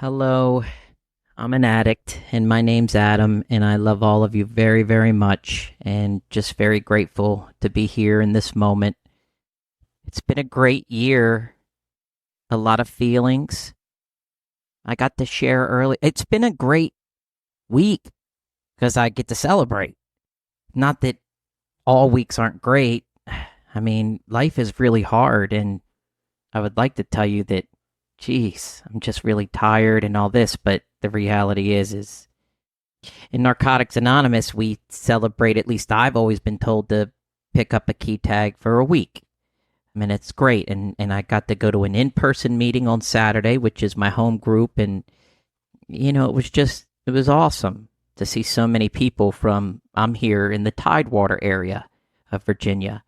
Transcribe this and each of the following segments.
Hello, I'm an addict, and my name's Adam, and I love all of you very, very much, and just very grateful to be here in this moment. It's been a great year, a lot of feelings. I got to share early. It's been a great week because I get to celebrate. Not that all weeks aren't great. I mean, life is really hard, and I would like to tell you that, geez, I'm just really tired and all this, but the reality is in Narcotics Anonymous, we celebrate, at least I've always been told to pick up a key tag for a week. I mean, it's great. And I got to go to an in person meeting on Saturday, which is my home group. And, it was awesome to see so many people from, I'm here in the Tidewater area of Virginia,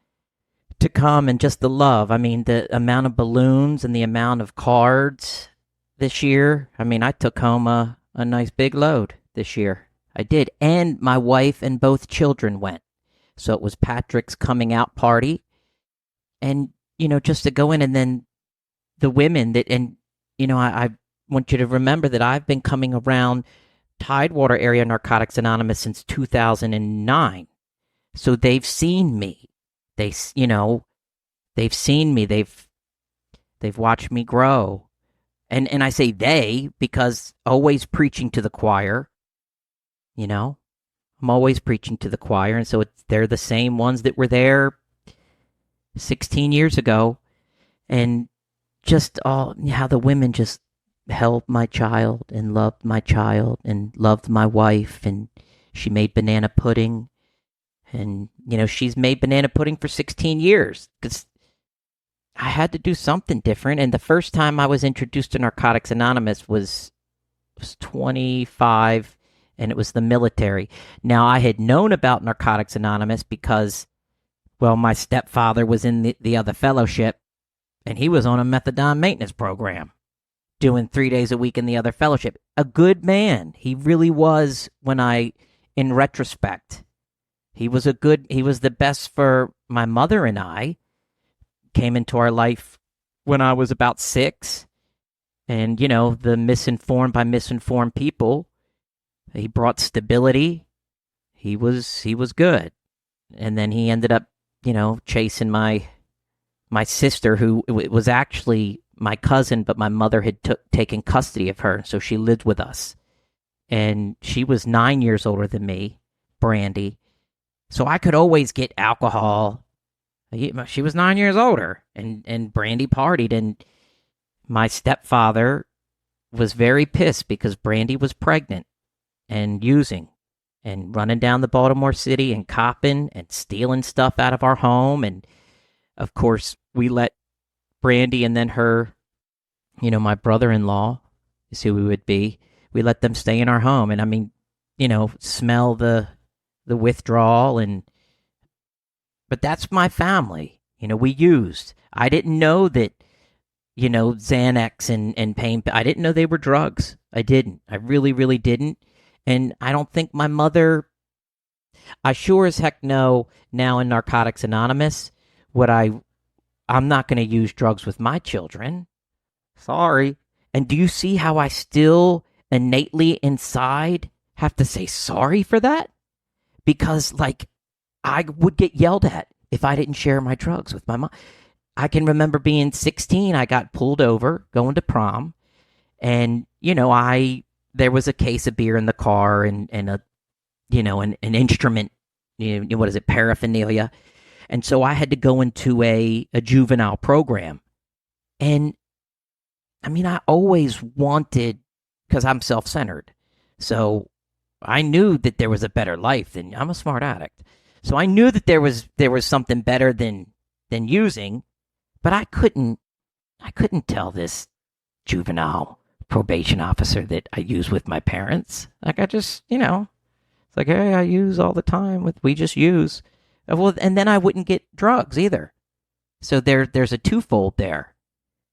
to come and just the love. I mean, the amount of balloons and the amount of cards this year. I mean, I took home a nice big load this year. I did. And my wife and both children went. So it was Patrick's coming out party. And, just to go in and then the women that, and, I want you to remember that I've been coming around Tidewater Area Narcotics Anonymous since 2009. So they've seen me. They've seen me. They've watched me grow. And I say they because always preaching to the choir, I'm always preaching to the choir. And so they're the same ones that were there 16 years ago. And just all how the women just held my child and loved my child and loved my wife. And she made banana pudding. And, she's made banana pudding for 16 years because I had to do something different. And the first time I was introduced to Narcotics Anonymous was 25, and it was the military. Now, I had known about Narcotics Anonymous because, well, my stepfather was in the other fellowship, and he was on a methadone maintenance program, doing 3 days a week in the other fellowship. A good man. He really was in retrospect. He was the best for my mother and I. Came into our life when I was about 6. And, the misinformed by misinformed people, he brought stability. He was good. And then he ended up, chasing my sister, who was actually my cousin, but my mother had taken custody of her. So she lived with us. And she was 9 years older than me, Brandy. So I could always get alcohol. She was 9 years older, and Brandy partied, and my stepfather was very pissed because Brandy was pregnant and using and running down the Baltimore City and copping and stealing stuff out of our home. And, of course, we let Brandy and then her, my brother-in-law is who we would be. We let them stay in our home. And, I mean, smell the withdrawal but that's my family. We used. I didn't know that, Xanax and pain. I didn't know they were drugs. I didn't. I really, really didn't. And I don't think my mother, I sure as heck know now in Narcotics Anonymous, I'm not going to use drugs with my children. Sorry. And do you see how I still innately inside have to say sorry for that? Because, I would get yelled at if I didn't share my drugs with my mom. I can remember being 16, I got pulled over going to prom, and there was a case of beer in the car and a an instrument, what is it, paraphernalia, and so I had to go into a juvenile program, and I mean I always wanted, because I'm self-centered, so I knew that there was a better life than, I'm a smart addict. So I knew that there was something better than using, but I couldn't tell this juvenile probation officer that I use with my parents. I just, it's like, hey, I use all the time we just use. Well, and then I wouldn't get drugs either. So there's a twofold there.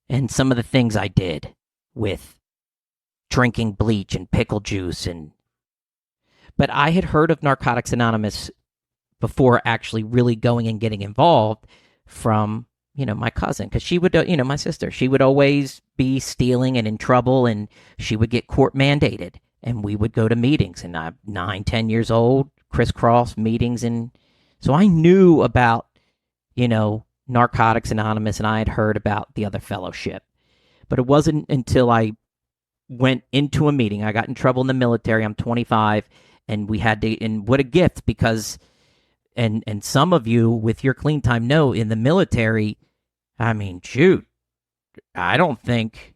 And some of the things I did with drinking bleach and pickle juice but I had heard of Narcotics Anonymous before actually really going and getting involved from my cousin, because she would, my sister, she would always be stealing and in trouble, and she would get court mandated. And we would go to meetings, and I'm 9, 10 years old, crisscross meetings. And so I knew about, Narcotics Anonymous, and I had heard about the other fellowship. But it wasn't until I went into a meeting. I got in trouble in the military. I'm 25, and we had to, and what a gift, because, and some of you with your clean time know, in the military, I mean, shoot, I don't think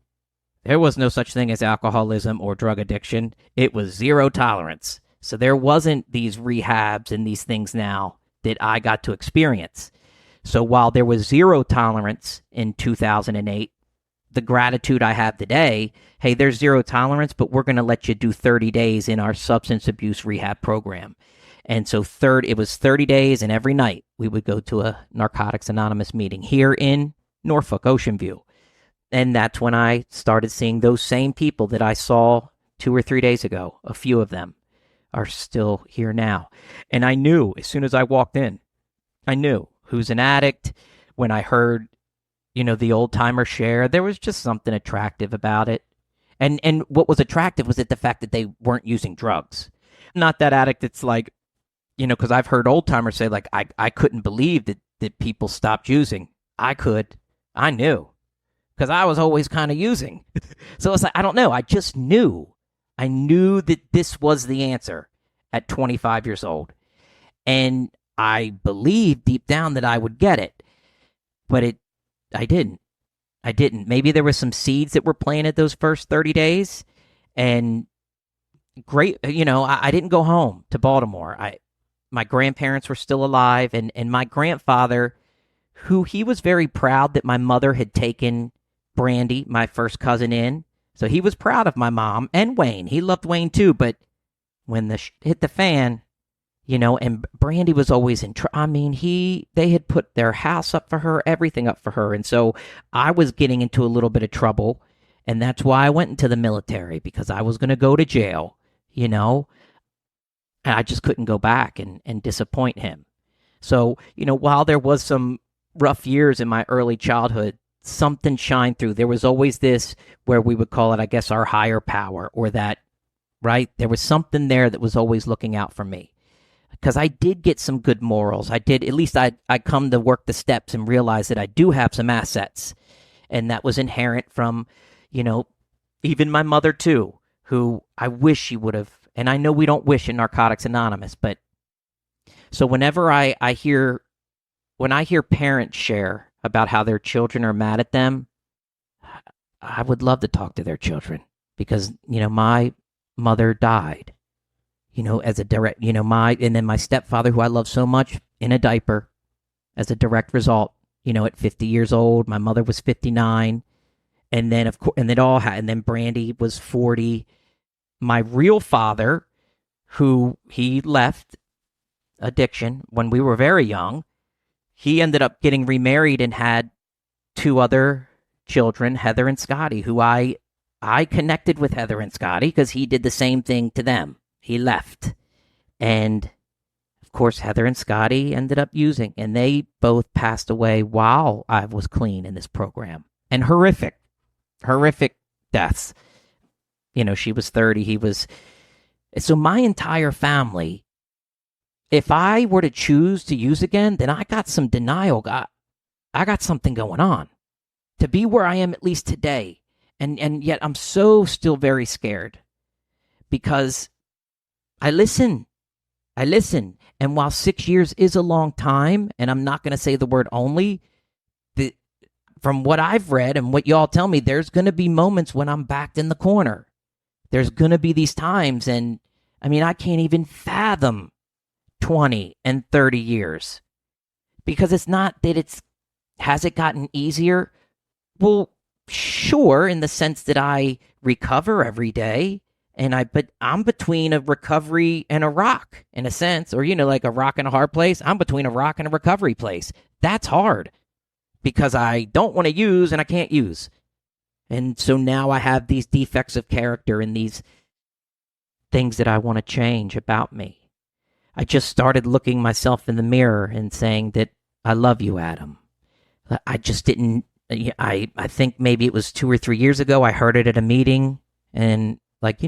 there was no such thing as alcoholism or drug addiction. It was zero tolerance. So there wasn't these rehabs and these things now that I got to experience. So while there was zero tolerance in 2008, the gratitude I have today, hey, there's zero tolerance, but we're going to let you do 30 days in our substance abuse rehab program. And so it was 30 days, and every night we would go to a Narcotics Anonymous meeting here in Norfolk, Ocean View. And that's when I started seeing those same people that I saw 2 or 3 days ago. A few of them are still here now. And I knew as soon as I walked in, I knew who's an addict. When I heard, the old timer share, there was just something attractive about it. And what was attractive was that the fact that they weren't using drugs. Not that addict, it's like, because I've heard old timers say, like, I couldn't believe that people stopped using. I could. I knew. Because I was always kind of using. So it's like, I don't know. I just knew. I knew that this was the answer at 25 years old. And I believed deep down that I would get it. But I didn't. Maybe there were some seeds that were planted those first 30 days. And great, I didn't go home to Baltimore. My grandparents were still alive. And my grandfather, who he was very proud that my mother had taken Brandy, my first cousin, in. So he was proud of my mom and Wayne. He loved Wayne too. But when the hit the fan, and Brandy was always they had put their house up for her, everything up for her. And so I was getting into a little bit of trouble. And that's why I went into the military, because I was going to go to jail, and I just couldn't go back and disappoint him. So, while there was some rough years in my early childhood, something shined through. There was always this, where we would call it, I guess, our higher power, or that, right? There was something there that was always looking out for me. Because I did get some good morals. At least I come to work the steps and realize that I do have some assets. And that was inherent from, even my mother too, who I wish she would have, and I know we don't wish in Narcotics Anonymous, but so whenever I hear parents share about how their children are mad at them, I would love to talk to their children, because, my mother died, as a direct, and then my stepfather, who I love so much, in a diaper as a direct result, at 50 years old. My mother was 59. And then, of course, and then Brandy was 40. My real father, who he left addiction when we were very young, he ended up getting remarried and had 2 other children, Heather and Scotty, who I connected with Heather and Scotty because he did the same thing to them. He left. And of course, Heather and Scotty ended up using, and they both passed away while I was clean in this program. And horrific deaths. She was 30, he was. So my entire family, if I were to choose to use again, then I got some denial. I got something going on to be where I am, at least today. And yet I'm so still very scared, because I listen. And while 6 years is a long time, and I'm not going to say the word only, from what I've read and what y'all tell me, there's going to be moments when I'm backed in the corner. There's going to be these times, and I can't even fathom 20 and 30 years. Because it's not that has it gotten easier? Well, sure, in the sense that I recover every day, but I'm between a recovery and a rock, in a sense, or, like a rock and a hard place. I'm between a rock and a recovery place. That's hard, because I don't want to use and I can't use. And so now I have these defects of character and these things that I want to change about me. I just started looking myself in the mirror and saying that I love you, Adam. I just didn't. I think maybe it was 2 or 3 years ago. I heard it at a meeting, and like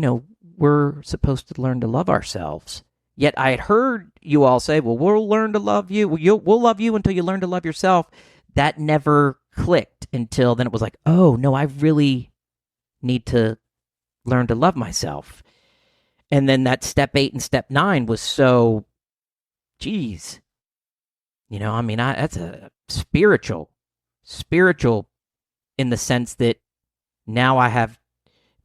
we're supposed to learn to love ourselves. Yet I had heard you all say, "Well, we'll learn to love you. We'll love you until you learn to love yourself." That never clicked until then. It was like, oh no, I really need to learn to love myself. And then that step 8 and step 9 was so, geez, that's a spiritual in the sense that now I have,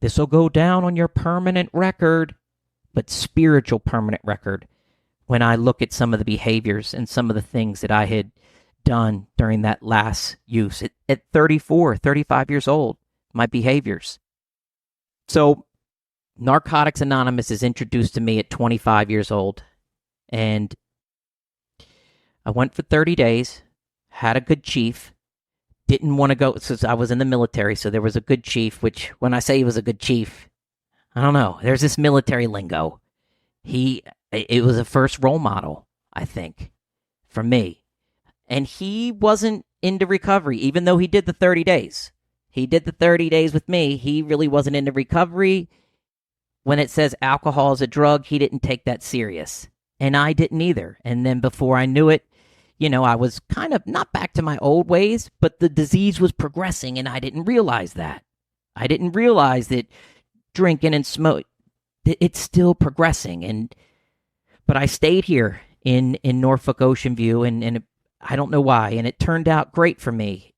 this will go down on your permanent record, but spiritual permanent record when I look at some of the behaviors and some of the things that I had done during that last use at 34, 35 years old, my behaviors. So Narcotics Anonymous is introduced to me at 25 years old, and I went for 30 days, had a good chief, didn't want to go, since I was in the military, so there was a good chief, which when I say he was a good chief, I don't know, there's this military lingo. It was a first role model, I think, for me. And he wasn't into recovery, even though he did the 30 days. He did the 30 days with me. He really wasn't into recovery. When it says alcohol is a drug, he didn't take that serious. And I didn't either. And then before I knew it, I was kind of not back to my old ways, but the disease was progressing, and I didn't realize that. I didn't realize that drinking and smoke, it's still progressing. But I stayed here in Norfolk Ocean View, and I don't know why, and it turned out great for me.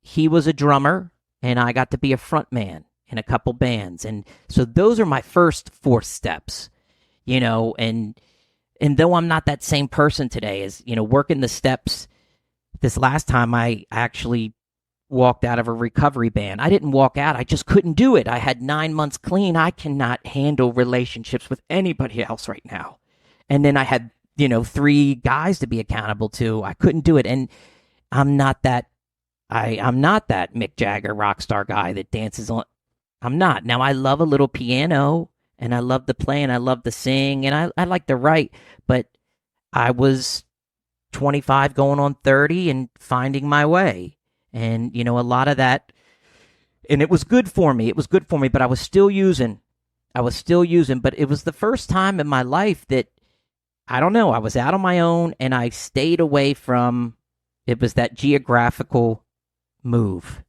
He was a drummer, and I got to be a front man in a couple bands. And so those are my first 4 steps, and though I'm not that same person today as, working the steps, this last time I actually walked out of a recovery band. I didn't walk out. I just couldn't do it. I had 9 months clean. I cannot handle relationships with anybody else right now. And then I had, 3 guys to be accountable to. I couldn't do it. And I'm not that Mick Jagger rock star guy that dances on. I'm not. Now, I love a little piano, and I love to play, and I love to sing, and I like to write, but I was 25 going on 30 and finding my way. And, a lot of that, and it was good for me. It was good for me, but I was still using, but it was the first time in my life that, I don't know, I was out on my own, and I stayed away from, it was that geographical move.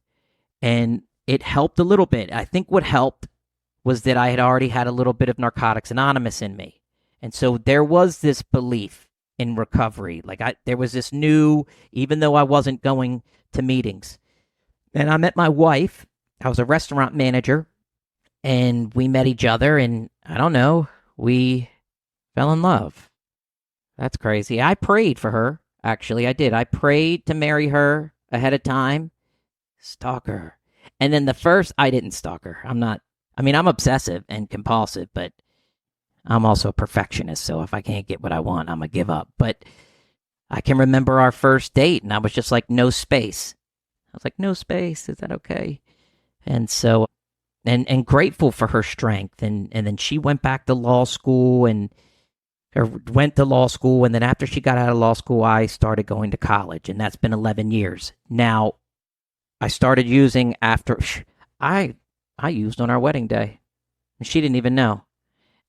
And it helped a little bit. I think what helped was that I had already had a little bit of Narcotics Anonymous in me. And so there was this belief in recovery. There was this new, even though I wasn't going to meetings. And I met my wife. I was a restaurant manager, and we met each other, and I don't know, we fell in love. That's crazy. I prayed for her, actually. I did. I prayed to marry her ahead of time. Stalker. And then I didn't stalk her. I'm obsessive and compulsive, but I'm also a perfectionist. So if I can't get what I want, I'm going to give up. But I can remember our first date, and I was just like, no space. I was like, no space. Is that okay? And so, and grateful for her strength. And then she went back to law school or went to law school. And then after she got out of law school, I started going to college, and that's been 11 years. Now, I started using after I used on our wedding day. And she didn't even know.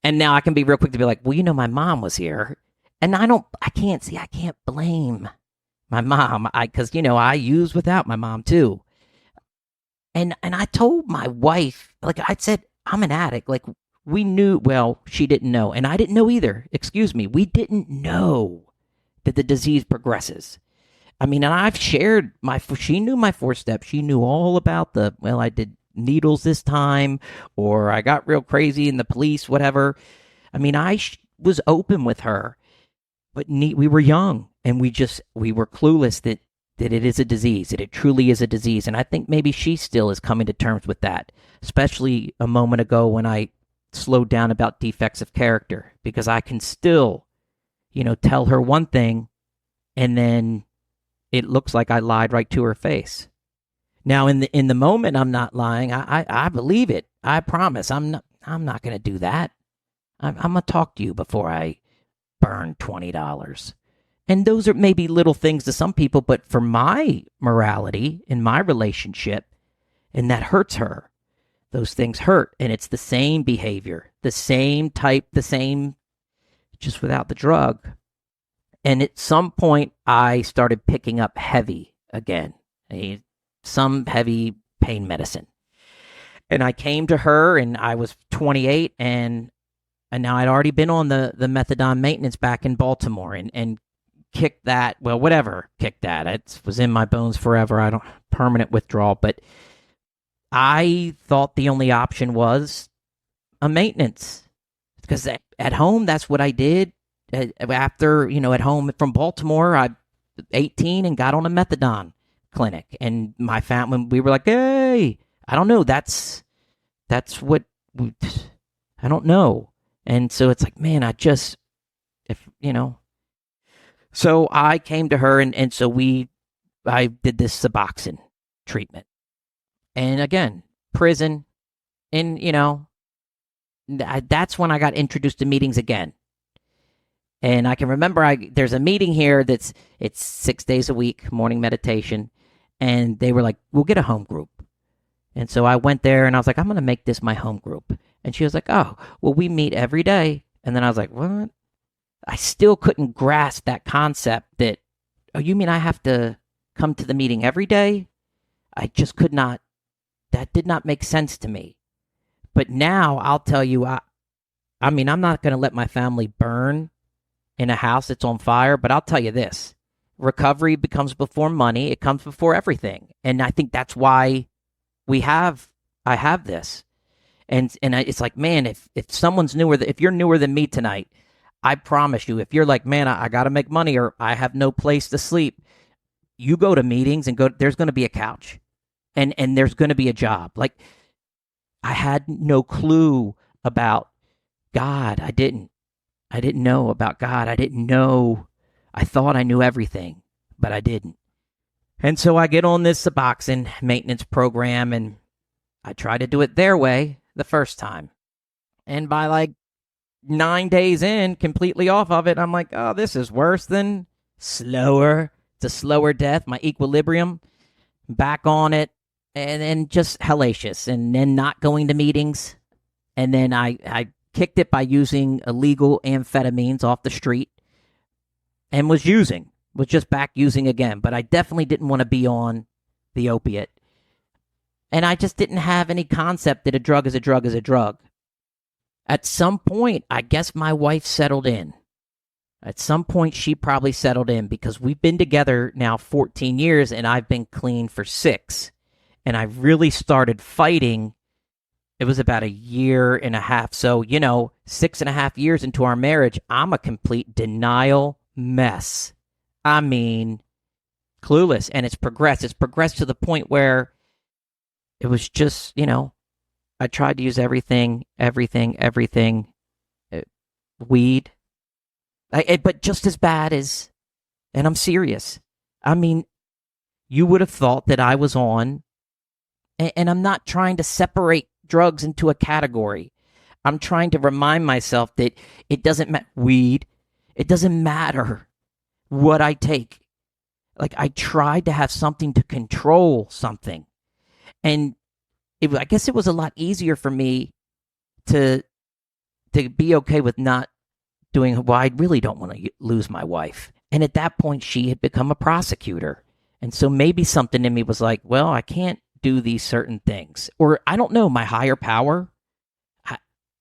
And now I can be real quick to be like, well, my mom was here. And I can't blame my mom. Because, I used without my mom too. And I told my wife, I said, I'm an addict. We knew, well, she didn't know. And I didn't know either. Excuse me. We didn't know that the disease progresses. And I've shared she knew my 4 steps. She knew all about I did needles this time, or I got real crazy in the police, whatever. I was open with her, but we were young, and we were clueless that it is a disease, that it truly is a disease. And I think maybe she still is coming to terms with that, especially a moment ago when I slowed down about defects of character, because I can still, tell her one thing, and then it looks like I lied right to her face. Now, in the moment, I'm not lying. I believe it. I promise. I'm not going to do that. I'm going to talk to you before I burn $20. And those are maybe little things to some people, but for my morality in my relationship, and that hurts her. Those things hurt. And it's the same behavior, the same type, the same, just without the drug. And at some point, I started picking up heavy again, some heavy pain medicine. And I came to her, and I was 28, and now I'd already been on the methadone maintenance back in Baltimore, and kicked that. Well, whatever, kicked that. It was in my bones forever. I don't permanent withdrawal, but I thought the only option was a maintenance, because at home, that's what I did. After, at home from Baltimore, I 18 and got on a methadone clinic, and my family, we were like, hey, I don't know, that's what I don't know. And so it's like, man, so I came to her, and so I did this Suboxone treatment. And again, prison, and that's when I got introduced to meetings again. And I can remember there's a meeting here it's 6 days a week, morning meditation. And they were like, we'll get a home group. And so I went there, and I was like, I'm going to make this my home group. And she was like, oh, well, we meet every day. And then I was like, what? I still couldn't grasp that concept that, oh, you mean I have to come to the meeting every day? I just could not. That did not make sense to me. But now I'll tell you, I'm not going to let my family burn in a house that's on fire, but I'll tell you this. Recovery becomes before money. It comes before everything. And I think that's why I have this. And it's like, man, if someone's if you're newer than me tonight, I promise you, if you're like, man, I got to make money, or I have no place to sleep, you go to meetings and there's going to be a couch, and there's going to be a job. Like, I had no clue about God. I didn't know about God. I didn't know. I thought I knew everything, but I didn't. And so I get on this Suboxone maintenance program, and I try to do it their way the first time. And by like 9 days in, completely off of it, I'm like, oh, this is worse than slower. It's a slower death. My equilibrium, back on it, and then just hellacious, and then not going to meetings. And then I kicked it by using illegal amphetamines off the street, and was just back using again. But I definitely didn't want to be on the opiate. And I just didn't have any concept that a drug is a drug is a drug. At some point, I guess my wife settled in. At some point, she probably settled in, because we've been together now 14 years, and I've been clean for 6. And I really started fighting. It was about a year and a half. So, 6.5 years into our marriage, I'm a complete denial mess. I mean, clueless. And it's progressed. It's progressed to the point where it was just, I tried to use everything, weed. But just as bad as, and I'm serious. I mean, you would have thought that I was on, and I'm not trying to separate drugs into a category. I'm trying to remind myself that it doesn't matter. Weed, it doesn't matter what I take. Like, I tried to have something to control something. And I guess it was a lot easier for me to be okay with not doing, well, I really don't want to lose my wife. And at that point, she had become a prosecutor. And so maybe something in me was like, well, I can't do these certain things. Or I don't know, my higher power.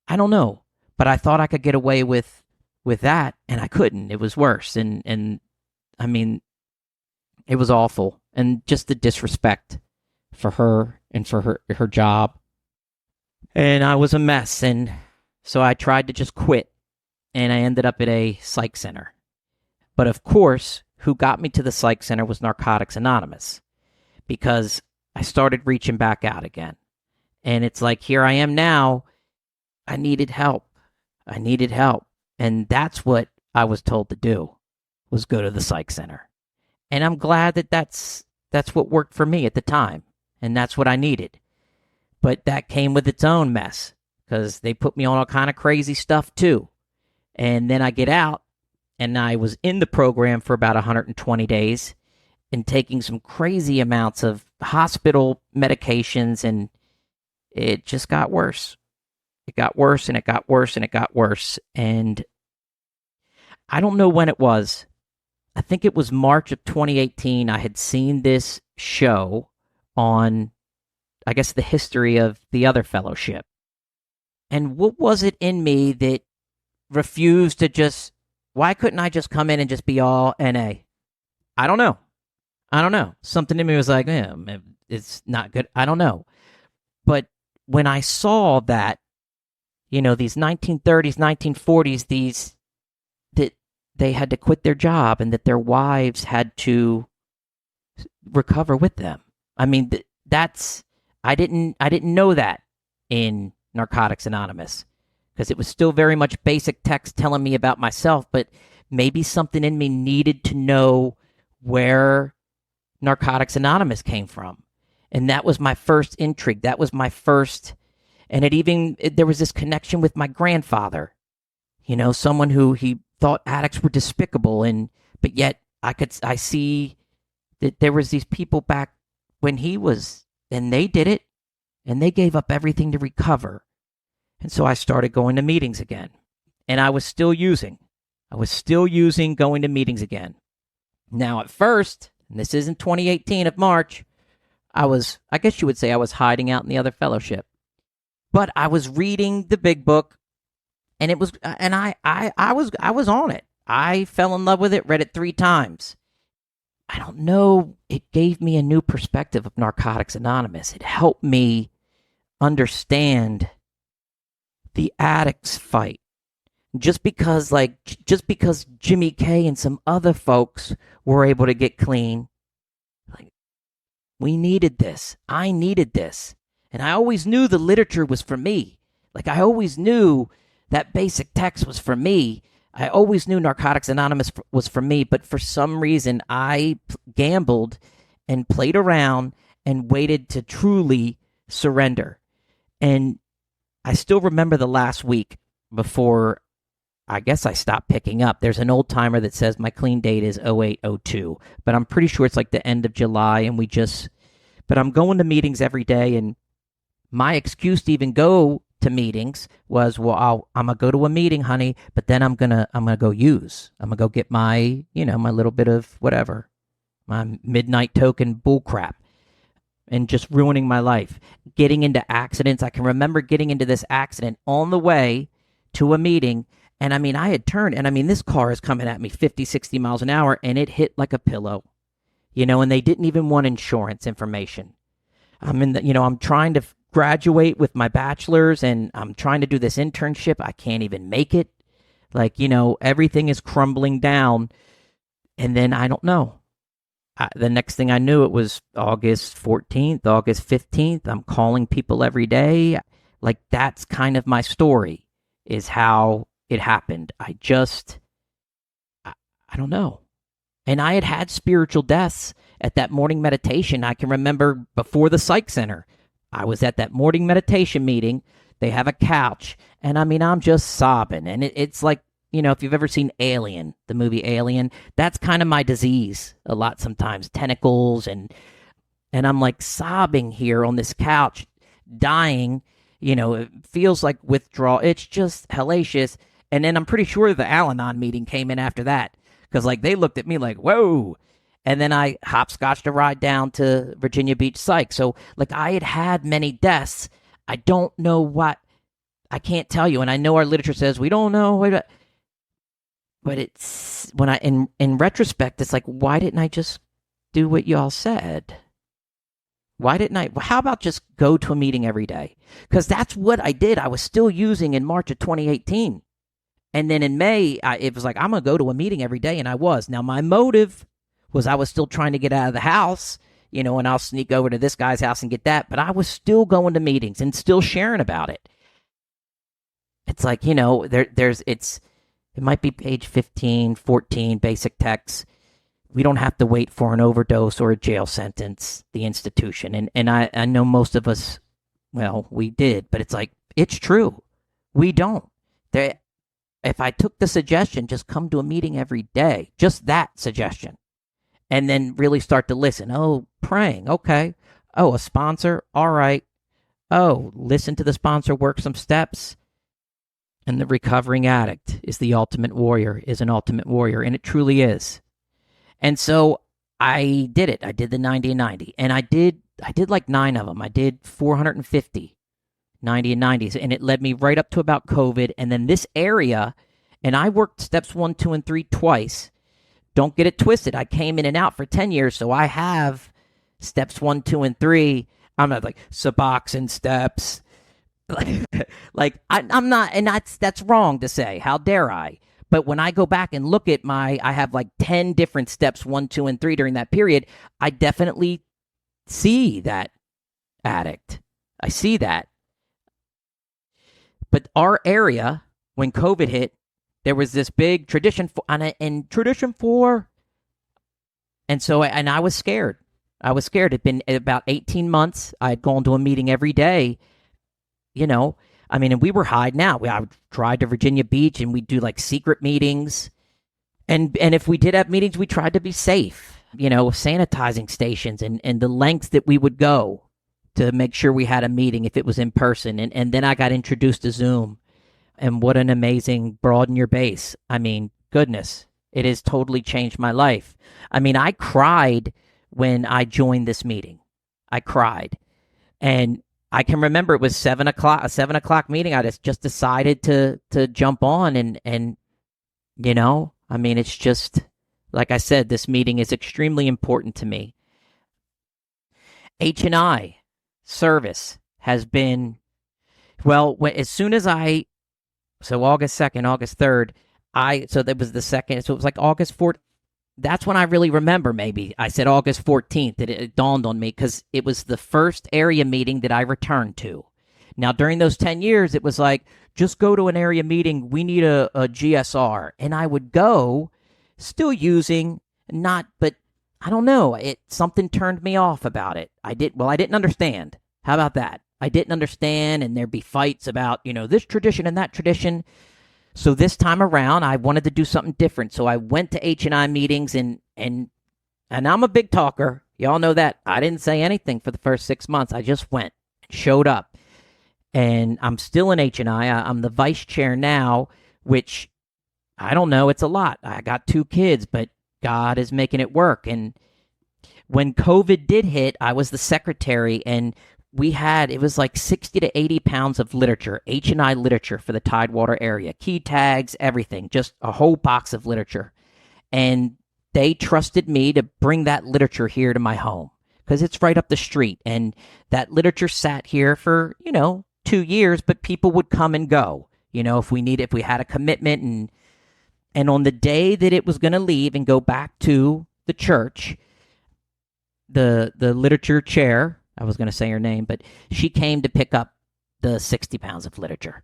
I don't know. But I thought I could get away with that, and I couldn't. It was worse. And I mean, it was awful. And just the disrespect for her and for her job. And I was a mess. And so I tried to just quit. And I ended up at a psych center. But of course, who got me to the psych center was Narcotics Anonymous, because I started reaching back out again. And it's like, here I am now. I needed help. And that's what I was told to do, was go to the psych center. And I'm glad that that's what worked for me at the time. And that's what I needed. But that came with its own mess, because they put me on all kind of crazy stuff too. And then I get out, and I was in the program for about 120 days and taking some crazy amounts of hospital medications, and it just got worse. It got worse and it got worse and it got worse. And I don't know when it was. I think it was March of 2018. I had seen this show on, I guess, the history of the other fellowship. And what was it in me that refused to just, why couldn't I just come in and just be all NA? I don't know. I don't know. Something in me was like, it's not good. I don't know. But when I saw that, these 1930s, 1940s, these that they had to quit their job and that their wives had to recover with them. I mean, that's I didn't know that in Narcotics Anonymous, because it was still very much basic text telling me about myself, but maybe something in me needed to know where Narcotics Anonymous came from. And that was my first intrigue. That was my first, and there was this connection with my grandfather, someone who he thought addicts were despicable, but yet I see that there was these people back when he was, and they did it, and they gave up everything to recover. And so I started going to meetings again, and I was still using going to meetings again. Now at first, and this isn't 2018 of March, I guess you would say I was hiding out in the other fellowship, but I was reading the big book, and I was on it. I fell in love with it, read it 3 times. I don't know, it gave me a new perspective of Narcotics Anonymous. It helped me understand the addicts fight. Just because Jimmy K and some other folks were able to get clean, like, we needed this. I needed this. And I always knew the literature was for me. Like, I always knew that basic text was for me. I always knew Narcotics Anonymous was for me, but for some reason I gambled and played around and waited to truly surrender. And I still remember the last week before I guess I stopped picking up. There's an old timer that says my clean date is 0802, but I'm pretty sure it's like the end of July, and but I'm going to meetings every day, and my excuse to even go to meetings was, well, I'm gonna go to a meeting, honey, but then I'm gonna go use. I'm gonna go get my, my little bit of whatever, my midnight token bullcrap, and just ruining my life, getting into accidents. I can remember getting into this accident on the way to a meeting, and I had turned, and this car is coming at me 50, 60 miles an hour, and it hit like a pillow, and they didn't even want insurance information. I'm trying to graduate with my bachelor's, and I'm trying to do this internship. I can't even make it. Like, everything is crumbling down. And then I don't know. The next thing I knew, it was August 14th, August 15th. I'm calling people every day. Like, that's kind of my story, is how it happened. I don't know. And I had spiritual deaths at that morning meditation. I can remember before the psych center, I was at that morning meditation meeting. They have a couch, and I'm just sobbing. And it's like, if you've ever seen Alien, the movie Alien, that's kind of my disease a lot sometimes, tentacles, and I'm like sobbing here on this couch, dying. It feels like withdrawal. It's just hellacious. And then I'm pretty sure the Al-Anon meeting came in after that, because they looked at me like, whoa. And then I hopscotched a ride down to Virginia Beach Psych. So, I had many deaths. I don't know what. I can't tell you. And I know our literature says we don't know. But it's, in retrospect, it's like, why didn't I just do what y'all said? Why didn't I? How about just go to a meeting every day? Because that's what I did. I was still using in March of 2018. And then in May, it was like, I'm going to go to a meeting every day. And I was. Now, my motive was I was still trying to get out of the house, and I'll sneak over to this guy's house and get that. But I was still going to meetings and still sharing about it. It's like, it might be page 15, 14, basic text. We don't have to wait for an overdose or a jail sentence, the institution. And I know most of us, well, we did, but it's like, it's true. We don't. if I took the suggestion, just come to a meeting every day, just that suggestion, and then really start to listen. Oh, praying. Okay. Oh, a sponsor. All right. Oh, listen to the sponsor work some steps. And the recovering addict is the ultimate warrior, is an ultimate warrior. And it truly is. And so I did it. I did the 90 and 90. And I did like 9 of them. I did 450, 90 and 90s. And it led me right up to about COVID. And then this area, and I worked steps 1, 2, and 3 twice. Don't get it twisted. I came in and out for 10 years. So I have steps 1, 2, and 3. I'm not like Suboxone steps. I'm not, and that's wrong to say. How dare I? But when I go back and look at I have like 10 different steps 1, 2, and 3 during that period. I definitely see that addict. I see that. But our area, when COVID hit, there was this big tradition for, and so, and I was scared. It'd been about 18 months. I had gone to a meeting every day. And we were hiding out. I would drive to Virginia Beach and we'd do like secret meetings. And if we did have meetings, we tried to be safe, sanitizing stations and the lengths that we would go to make sure we had a meeting if it was in person. And then I got introduced to Zoom. And what an amazing broaden your base. Goodness, it has totally changed my life. I cried when I joined this meeting. I cried. And I can remember it was 7 o'clock, a 7 o'clock meeting. I just decided to jump on and it's just, like I said, this meeting is extremely important to me. H&I service has been, as soon as August 2nd, August 3rd, so that was the second, so it was like August 4th. That's when I really remember, maybe. I said August 14th. It dawned on me because it was the first area meeting that I returned to. Now, during those 10 years, it was like, just go to an area meeting. We need a GSR. And I would go, still using, but I don't know. Something turned me off about it. I didn't understand. How about that? I didn't understand, and there'd be fights about, this tradition and that tradition. So this time around, I wanted to do something different. So I went to H&I meetings, and I'm a big talker. Y'all know that. I didn't say anything for the first 6 months. I just went, showed up. And I'm still in H&I. I'm the vice chair now, which I don't know. It's a lot. I got 2 kids, but God is making it work. And when COVID did hit, I was the secretary, and it was like 60 to 80 pounds of literature, H&I literature for the Tidewater area, key tags, everything, just a whole box of literature. And they trusted me to bring that literature here to my home because it's right up the street. And that literature sat here for, 2 years, but people would come and go, if we had a commitment. And on the day that it was going to leave and go back to the church, the literature chair, I was going to say her name, but she came to pick up the 60 pounds of literature.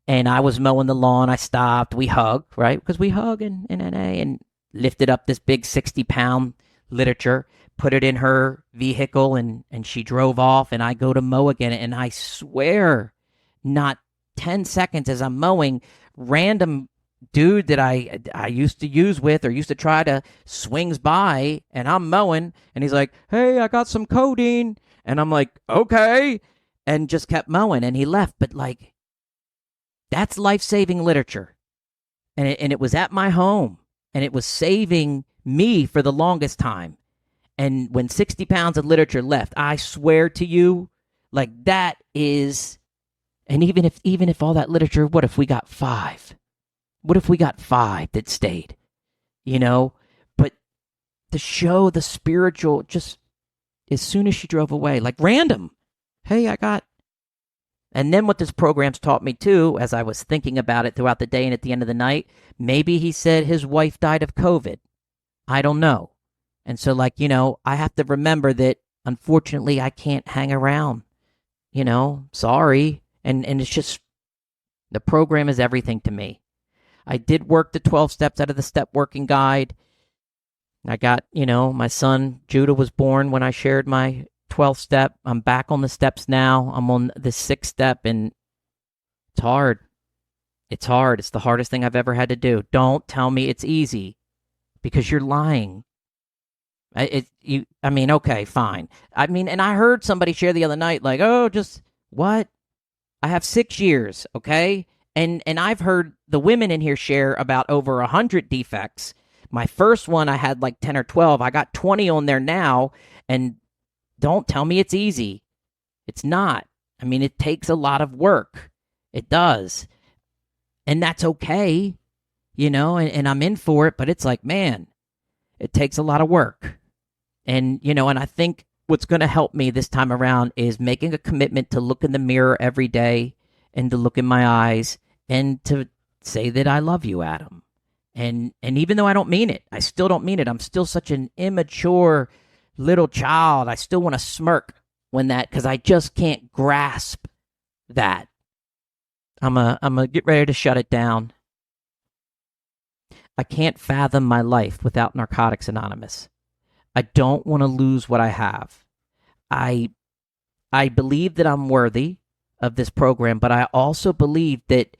And I was mowing the lawn. I stopped. We hugged, right? Because we hug in NA, and lifted up this big 60-pound literature, put it in her vehicle, and she drove off. And I go to mow again. And I swear, not 10 seconds as I'm mowing, random dude that I used to use with or used to try to swings by, and I'm mowing, and he's like, hey, I got some codeine. And I'm like, okay, and just kept mowing, and he left. But that's life-saving literature. And it was at my home, and it was saving me for the longest time. And when 60 pounds of literature left, I swear to you, that is, and even if all that literature, what if we got 5? What if we got 5 that stayed? But to show the spiritual, just as soon as she drove away, random. Hey, And then what this program's taught me too, as I was thinking about it throughout the day and at the end of the night, maybe he said his wife died of COVID. I don't know. And so I have to remember that unfortunately I can't hang around. Sorry. And it's just, the program is everything to me. I did work the 12 steps out of the step working guide. I got, my son Judah was born when I shared my 12th step. I'm back on the steps now. I'm on the 6th step, and it's hard. It's hard. It's the hardest thing I've ever had to do. Don't tell me it's easy because you're lying. I mean, okay, fine. I mean, and I heard somebody share the other night, like, oh, just what? I have 6 years, okay? And I've heard the women in here share about over 100 defects. My first one, I had like 10 or 12. I got 20 on there now, and don't tell me it's easy. It's not. I mean, it takes a lot of work. It does. And that's okay, and I'm in for it, but it's like, man, it takes a lot of work. And I think what's going to help me this time around is making a commitment to look in the mirror every day and to look in my eyes and to say that I love you, Adam. And even though I don't mean it, I still don't mean it. I'm still such an immature little child. I still want to smirk when because I just can't grasp that. I'm a get ready to shut it down. I can't fathom my life without Narcotics Anonymous. I don't want to lose what I have. I believe that I'm worthy of this program, but I also believe that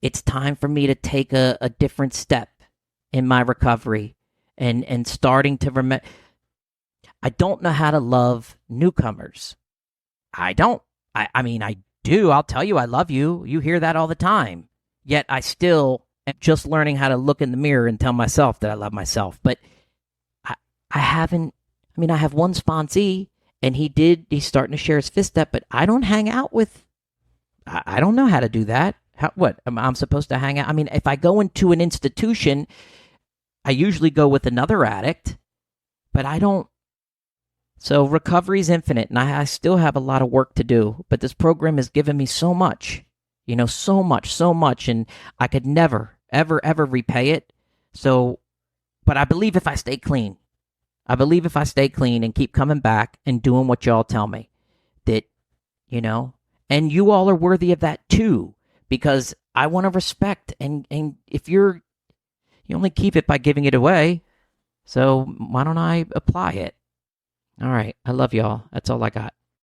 it's time for me to take a different step in my recovery and starting to remember. I don't know how to love newcomers. I don't. I mean, I do. I'll tell you I love you. You hear that all the time. Yet I still am just learning how to look in the mirror and tell myself that I love myself. But I haven't. I mean, I have one sponsee, and he's starting to share his fifth step, but I don't hang out with. I don't know how to do that. What? I'm supposed to hang out? I mean, if I go into an institution, I usually go with another addict, but I don't. So recovery is infinite, and I still have a lot of work to do, but this program has given me so much, so much, and I could never, ever, ever repay it. So, but I believe if I stay clean, and keep coming back and doing what y'all tell me, that, and you all are worthy of that too, because I want to respect, and if you only keep it by giving it away, so why don't I apply it? All right. I love y'all. That's all I got.